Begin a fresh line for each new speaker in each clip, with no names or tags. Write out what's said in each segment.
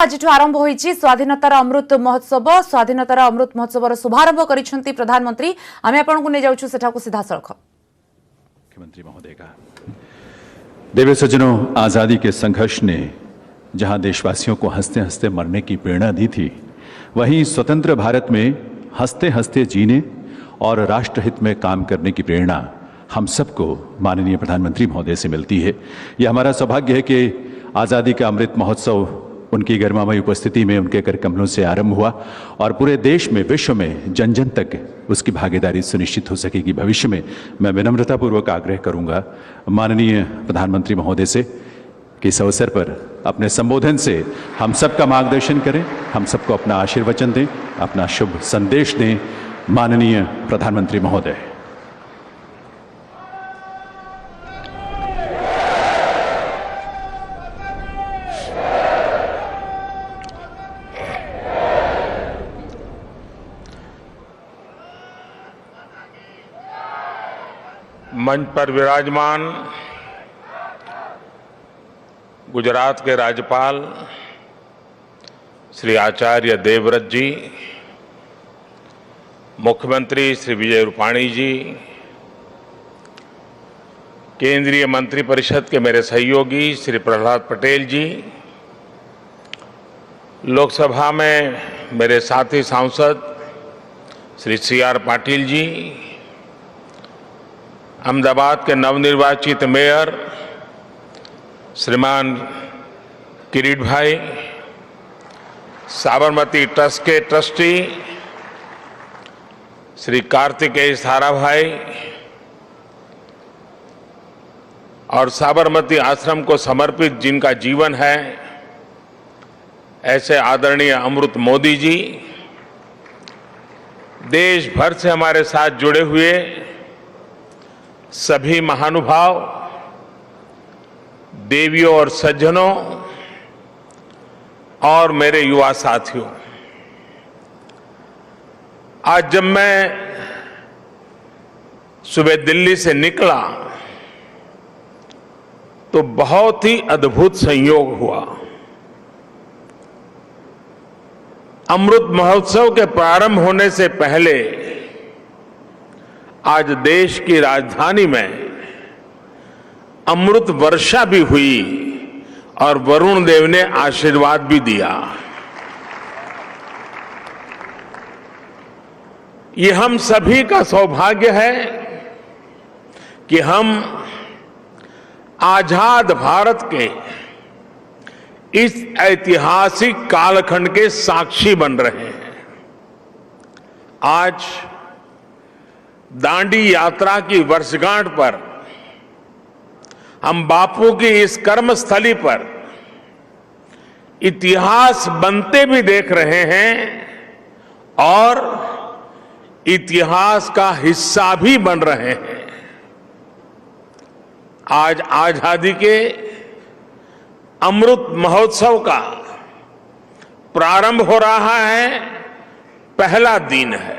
आज आरंभ होईची स्वाधीनतार अमृत महोत्सव। स्वाधीनतार अमृत महोत्सव शुभारंभ करिसेंती प्रधानमंत्री। आमे आपनकु ने जाउछु सेठाकु सीधा सळख।
मुख्यमंत्री महोदय का देव सज्जनों, आजादी के संघर्ष ने जहां देशवासियों को हंसते हंसते मरने की प्रेरणा दी थी, वहीं स्वतंत्र भारत में हंसते हंसते जीने और राष्ट्रहित में काम करने की प्रेरणा हम सबको माननीय प्रधानमंत्री महोदय से मिलती है। यह हमारा सौभाग्य है कि आज़ादी का अमृत महोत्सव उनकी गरिमामयी उपस्थिति में उनके कर कमलों से आरंभ हुआ और पूरे देश में, विश्व में जन जन तक उसकी भागीदारी सुनिश्चित हो सकेगी। भविष्य में मैं विनम्रतापूर्वक आग्रह करूंगा माननीय प्रधानमंत्री महोदय से कि इस अवसर पर अपने संबोधन से हम सबका मार्गदर्शन करें, हम सबको अपना आशीर्वचन दें, अपना शुभ संदेश दें। माननीय प्रधानमंत्री महोदय।
मंच पर विराजमान गुजरात के राज्यपाल श्री आचार्य देवव्रत जी, मुख्यमंत्री श्री विजय रूपाणी जी, केंद्रीय मंत्रिपरिषद के मेरे सहयोगी श्री प्रहलाद पटेल जी, लोकसभा में मेरे साथी सांसद श्री CR पाटिल जी, अहमदाबाद के नवनिर्वाचित मेयर श्रीमान किरीट भाई, साबरमती ट्रस्ट के ट्रस्टी श्री कार्तिकेय साराभाई और साबरमती आश्रम को समर्पित जिनका जीवन है, ऐसे आदरणीय अमृत मोदी जी, देश भर से हमारे साथ जुड़े हुए सभी महानुभाव, देवियों और सज्जनों और मेरे युवा साथियों, आज जब मैं सुबह दिल्ली से निकला तो बहुत ही अद्भुत संयोग हुआ। अमृत महोत्सव के प्रारंभ होने से पहले आज देश की राजधानी में अमृत वर्षा भी हुई और वरुण देव ने आशीर्वाद भी दिया। ये हम सभी का सौभाग्य है कि हम आजाद भारत के इस ऐतिहासिक कालखंड के साक्षी बन रहे हैं। आज दांडी यात्रा की वर्षगांठ पर हम बापू की इस कर्मस्थली पर इतिहास बनते भी देख रहे हैं और इतिहास का हिस्सा भी बन रहे हैं। आज आजादी के अमृत महोत्सव का प्रारंभ हो रहा है, पहला दिन है।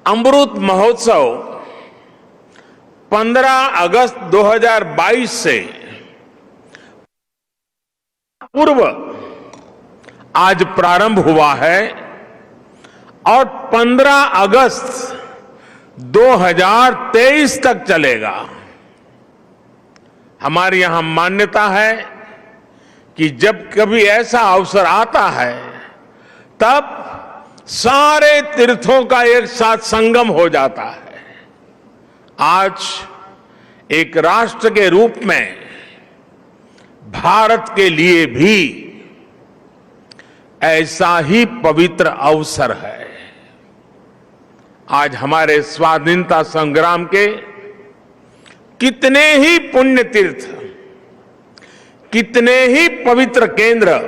अमृत महोत्सव 15 अगस्त 2022 से पूर्व आज प्रारंभ हुआ है और 15 अगस्त 2023 तक चलेगा। हमारी यहां मान्यता है कि जब कभी ऐसा अवसर आता है तब सारे तीर्थों का एक साथ संगम हो जाता है। आज एक राष्ट्र के रूप में भारत के लिए भी ऐसा ही पवित्र अवसर है। आज हमारे स्वाधीनता संग्राम के कितने ही पुण्य तीर्थ, कितने ही पवित्र केंद्र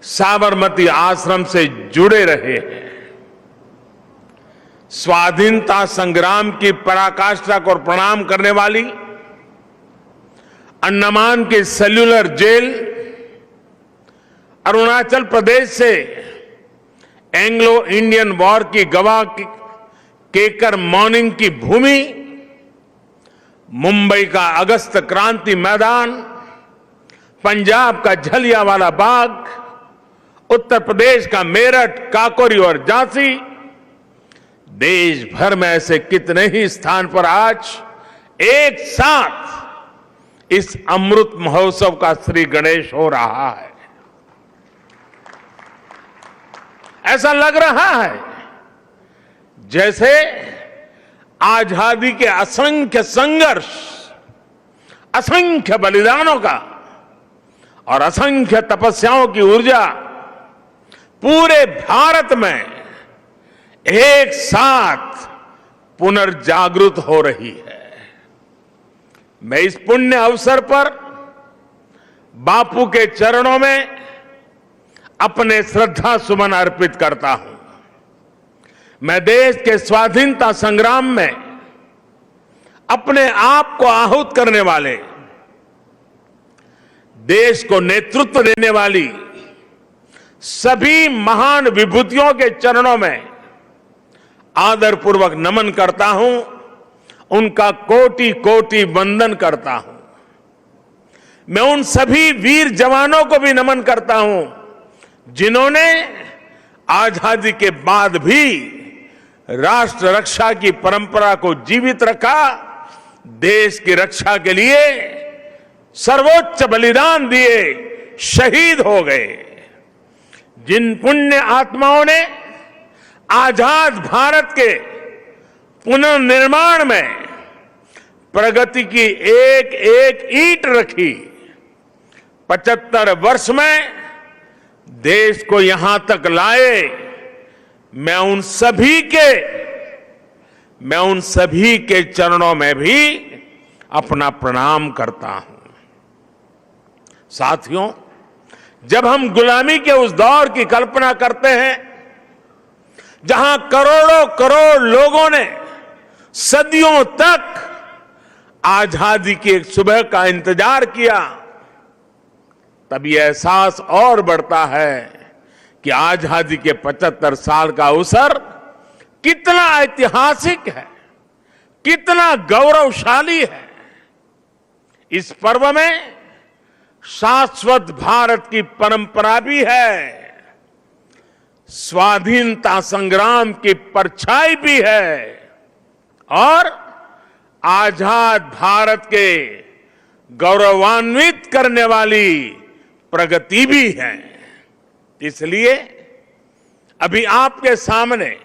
साबरमती आश्रम से जुड़े रहे हैं। स्वाधीनता संग्राम की पराकाष्ठा को प्रणाम करने वाली अंडमान की सेल्यूलर जेल, अरुणाचल प्रदेश से एंग्लो इंडियन वॉर की गवाह केकर मॉर्निंग की भूमि, मुंबई का अगस्त क्रांति मैदान, पंजाब का जलियांवाला बाग, उत्तर प्रदेश का मेरठ, काकोरी और झांसी, देश भर में ऐसे कितने ही स्थान पर आज एक साथ इस अमृत महोत्सव का श्री गणेश हो रहा है। ऐसा लग रहा है जैसे आजादी के असंख्य संघर्ष, असंख्य बलिदानों का और असंख्य तपस्याओं की ऊर्जा पूरे भारत में एक साथ पुनर्जागृत हो रही है। मैं इस पुण्य अवसर पर बापू के चरणों में अपने श्रद्धा सुमन अर्पित करता हूं। मैं देश के स्वाधीनता संग्राम में अपने आप को आहूत करने वाले, देश को नेतृत्व देने वाली सभी महान विभूतियों के चरणों में आदरपूर्वक नमन करता हूं, उनका कोटि कोटि वंदन करता हूं। मैं उन सभी वीर जवानों को भी नमन करता हूं जिन्होंने आजादी के बाद भी राष्ट्र रक्षा की परंपरा को जीवित रखा, देश की रक्षा के लिए सर्वोच्च बलिदान दिए, शहीद हो गए। जिन पुण्य आत्माओं ने आजाद भारत के पुनर्निर्माण में प्रगति की एक एक ईंट रखी, 75 वर्ष में देश को यहां तक लाए, मैं उन सभी के चरणों में भी अपना प्रणाम करता हूं। साथियों, जब हम गुलामी के उस दौर की कल्पना करते हैं जहां करोड़ों करोड़ लोगों ने सदियों तक आजादी की एक सुबह का इंतजार किया, तब यह एहसास और बढ़ता है कि आजादी के 75 साल का अवसर कितना ऐतिहासिक है, कितना गौरवशाली है। इस पर्व में शाश्वत भारत की परंपरा भी है, स्वाधीनता संग्राम की परछाई भी है और आजाद भारत के गौरवान्वित करने वाली प्रगति भी है। इसलिए अभी आपके सामने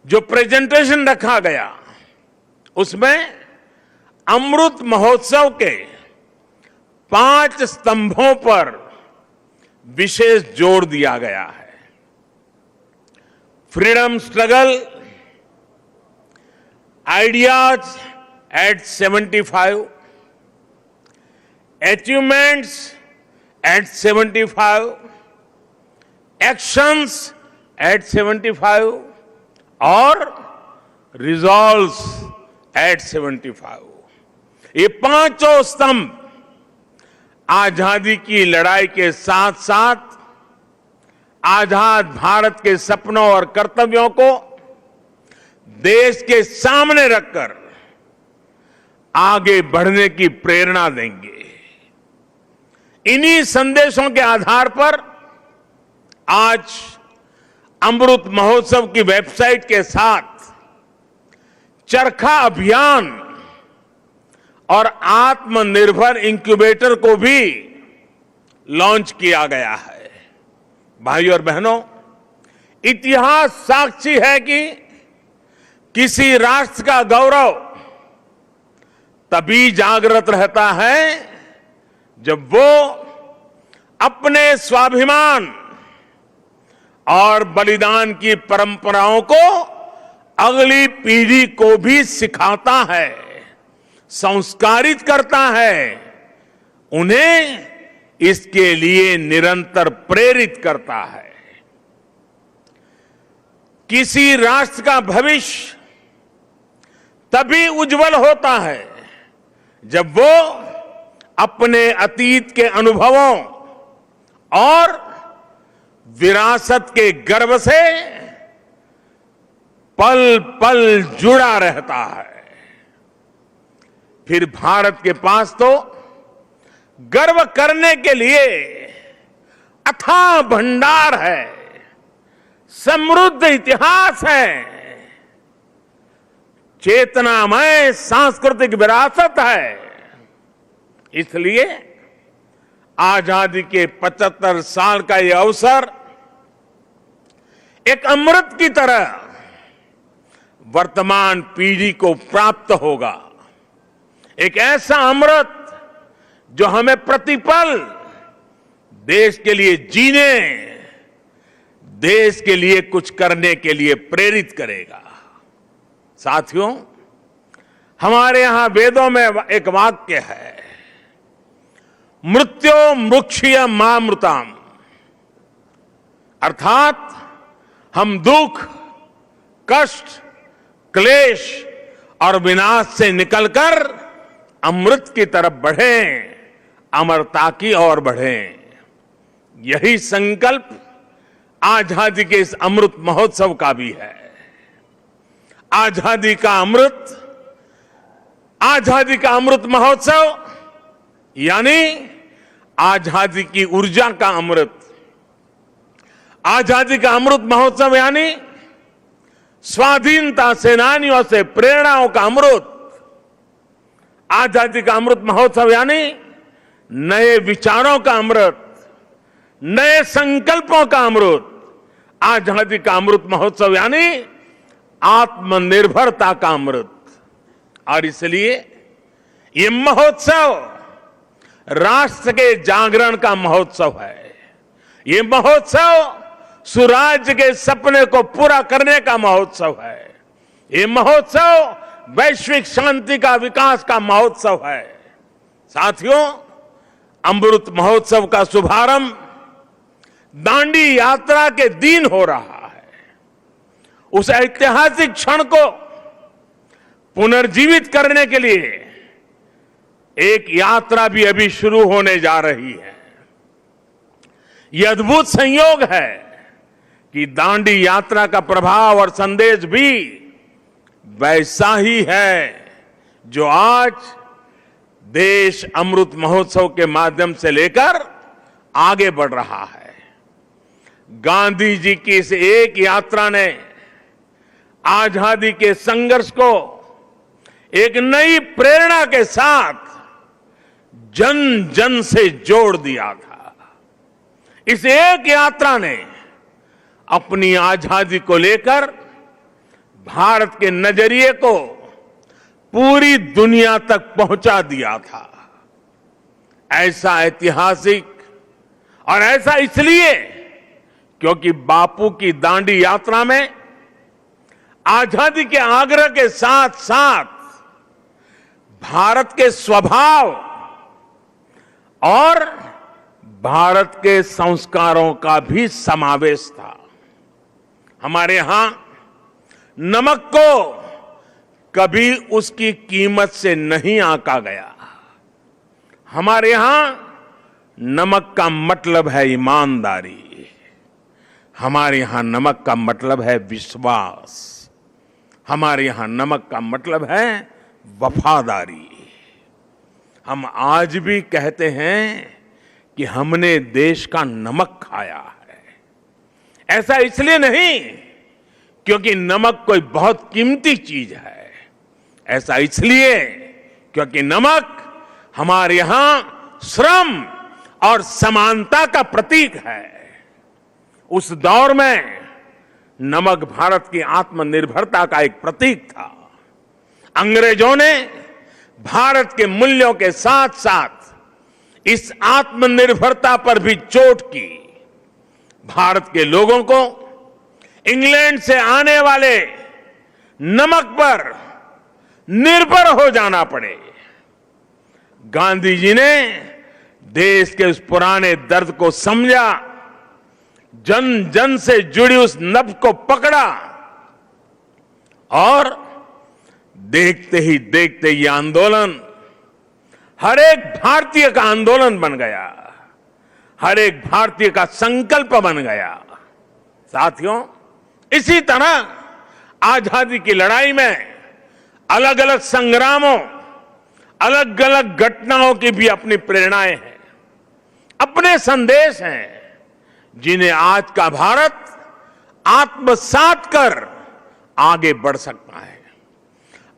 जो प्रेजेंटेशन रखा गया उसमें अमृत महोत्सव के 5 स्तंभों पर विशेष जोर दिया गया है। Freedom struggle, ideas at 75, achievements at 75, actions at 75 और रिजॉल्व्स एट 75। ये पांचों स्तंभ आजादी की लड़ाई के साथ साथ आजाद भारत के सपनों और कर्तव्यों को देश के सामने रखकर आगे बढ़ने की प्रेरणा देंगे। इन्हीं संदेशों के आधार पर आज अमृत महोत्सव की वेबसाइट के साथ चरखा अभियान और आत्मनिर्भर इंक्यूबेटर को भी लॉन्च किया गया है। भाइयों और बहनों, इतिहास साक्षी है कि किसी राष्ट्र का गौरव तभी जागृत रहता है जब वो अपने स्वाभिमान और बलिदान की परंपराओं को अगली पीढ़ी को भी सिखाता है, संस्कारित करता है, उन्हें इसके लिए निरंतर प्रेरित करता है। किसी राष्ट्र का भविष्य तभी उज्जवल होता है जब वो अपने अतीत के अनुभवों और विरासत के गर्व से पल पल जुड़ा रहता है। फिर भारत के पास तो गर्व करने के लिए अथाह भंडार है, समृद्ध इतिहास है, चेतनामय सांस्कृतिक विरासत है। इसलिए आजादी के 75 साल का यह अवसर एक अमृत की तरह वर्तमान पीढ़ी को प्राप्त होगा। एक ऐसा अमृत जो हमें प्रतिपल देश के लिए जीने, देश के लिए कुछ करने के लिए प्रेरित करेगा। साथियों, हमारे यहां वेदों में एक वाक्य है, मृत्यो मुक्षीय मामृताम, अर्थात हम दुख, कष्ट, क्लेश और विनाश से निकलकर अमृत की तरफ बढ़ें, अमरता की ओर बढ़ें। यही संकल्प आजादी के इस अमृत महोत्सव का भी है। आजादी का अमृत महोत्सव यानी आजादी की ऊर्जा का अमृत। आजादी का अमृत महोत्सव यानी स्वाधीनता सेनानियों से प्रेरणाओं का अमृत। आजादी का अमृत महोत्सव यानी नए विचारों का अमृत, नए संकल्पों का अमृत। आजादी का अमृत महोत्सव यानी आत्मनिर्भरता का अमृत। और इसलिए ये महोत्सव राष्ट्र के जागरण का महोत्सव है। ये महोत्सव सुराज्य के सपने को पूरा करने का महोत्सव है। ये महोत्सव वैश्विक शांति का, विकास का महोत्सव है। साथियों, अमृत महोत्सव का शुभारंभ दांडी यात्रा के दिन हो रहा है। उस ऐतिहासिक क्षण को पुनर्जीवित करने के लिए एक यात्रा भी अभी शुरू होने जा रही है। यह अद्भुत संयोग है कि दांडी यात्रा का प्रभाव और संदेश भी वैसा ही है जो आज देश अमृत महोत्सव के माध्यम से लेकर आगे बढ़ रहा है। गांधी जी की इस एक यात्रा ने आजादी के संघर्ष को एक नई प्रेरणा के साथ जन जन से जोड़ दिया था। इस एक यात्रा ने अपनी आजादी को लेकर भारत के नजरिए को पूरी दुनिया तक पहुंचा दिया था। ऐसा ऐतिहासिक, और ऐसा इसलिए क्योंकि बापू की दांडी यात्रा में आजादी के आग्रह के साथ साथ भारत के स्वभाव और भारत के संस्कारों का भी समावेश था। हमारे यहां नमक को कभी उसकी कीमत से नहीं आंका गया। हमारे यहां नमक का मतलब है ईमानदारी। हमारे यहां नमक का मतलब है विश्वास। हमारे यहां नमक का मतलब है वफादारी। हम आज भी कहते हैं कि हमने देश का नमक खाया है। ऐसा इसलिए नहीं क्योंकि नमक कोई बहुत कीमती चीज है। ऐसा इसलिए क्योंकि नमक हमारे यहां श्रम और समानता का प्रतीक है। उस दौर में नमक भारत की आत्मनिर्भरता का एक प्रतीक था। अंग्रेजों ने भारत के मूल्यों के साथ साथ इस आत्मनिर्भरता पर भी चोट की। भारत के लोगों को इंग्लैंड से आने वाले नमक पर निर्भर हो जाना पड़े। गांधी जी ने देश के उस पुराने दर्द को समझा, जन जन से जुड़ी उस नब्ज को पकड़ा और देखते ही देखते ये आंदोलन हर एक भारतीय का आंदोलन बन गया, हर एक भारतीय का संकल्प बन गया। साथियों, इसी तरह आजादी की लड़ाई में अलग अलग संग्रामों अलग अलग घटनाओं की भी अपनी प्रेरणाएं हैं, अपने संदेश हैं, जिन्हें आज का भारत आत्मसात कर आगे बढ़ सकता है।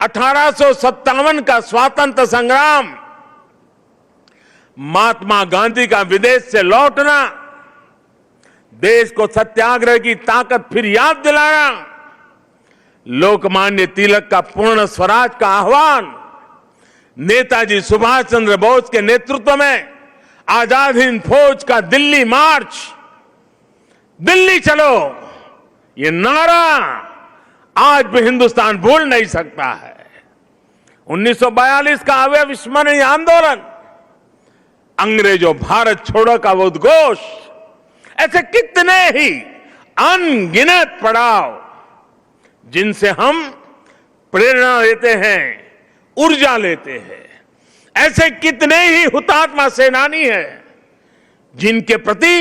1857 का स्वातंत्र संग्राम, महात्मा गांधी का विदेश से लौटना, देश को सत्याग्रह की ताकत फिर याद दिलाना, लोकमान्य तिलक का पूर्ण स्वराज का आह्वान, नेताजी सुभाष चंद्र बोस के नेतृत्व में आजाद हिंद फौज का दिल्ली मार्च, दिल्ली चलो, ये नारा आज भी हिंदुस्तान भूल नहीं सकता है। 1942 का अविस्मरणीय आंदोलन, अंग्रेजों भारत छोड़ो का वो उद्घोष, ऐसे कितने ही अनगिनत पड़ाव जिनसे हम प्रेरणा लेते हैं, ऊर्जा लेते हैं। ऐसे कितने ही हुतात्मा सेनानी हैं जिनके प्रति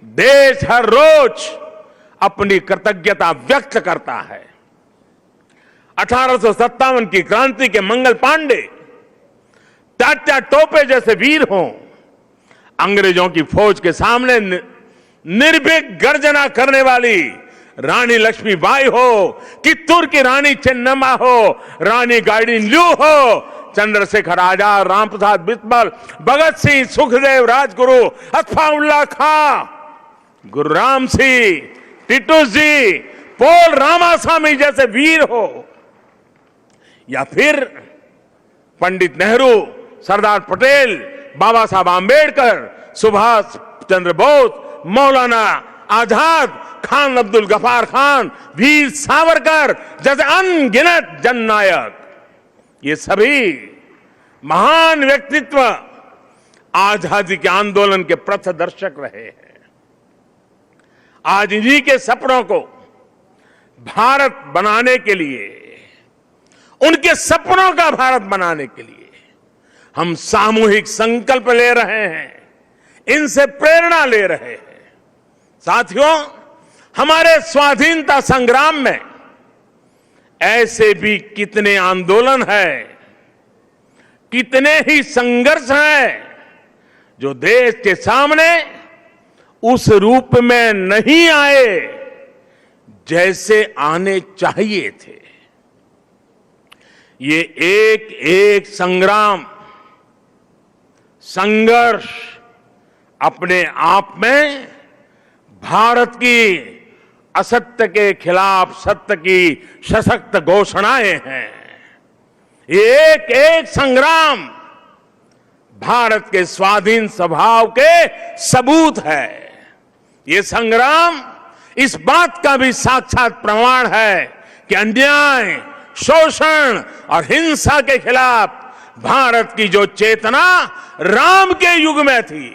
देश हर रोज अपनी कृतज्ञता व्यक्त करता है। 1857 की क्रांति के मंगल पांडे, तात्या टोपे जैसे वीर हों, अंग्रेजों की फौज के सामने निर्भीक गर्जना करने वाली रानी लक्ष्मीबाई हो, कित्तूर की रानी चेन्नम्मा हो, रानी गाइडिनल्यू हो, चंद्रशेखर आजाद, रामप्रसाद बिस्मिल, भगत सिंह, सुखदेव, राजगुरु, अत्फाउल्लाह खां, गुरु राम सिंह, टिटू जी, पोल रामास्वामी जैसे वीर हो, या फिर पंडित नेहरू, सरदार पटेल, बाबा साहब आंबेडकर, सुभाष चंद्र बोस, मौलाना आजाद, खान अब्दुल गफार खान, वीर सावरकर जैसे अनगिनत जननायक, ये सभी महान व्यक्तित्व आजादी के आंदोलन के पथदर्शक रहे हैं। आज इन्हीं के सपनों को भारत बनाने के लिए, उनके सपनों का भारत बनाने के लिए हम सामूहिक संकल्प ले रहे हैं, इनसे प्रेरणा ले रहे हैं। साथियों, हमारे स्वाधीनता संग्राम में ऐसे भी कितने आंदोलन हैं, कितने ही संघर्ष हैं जो देश के सामने उस रूप में नहीं आए जैसे आने चाहिए थे। ये एक एक संग्राम, संघर्ष अपने आप में भारत की असत्य के खिलाफ सत्य की सशक्त घोषणाएं हैं। ये एक एक संग्राम भारत के स्वाधीन स्वभाव के सबूत है। ये संग्राम इस बात का भी साक्षात प्रमाण है कि अन्याय, शोषण और हिंसा के खिलाफ भारत की जो चेतना राम के युग में थी,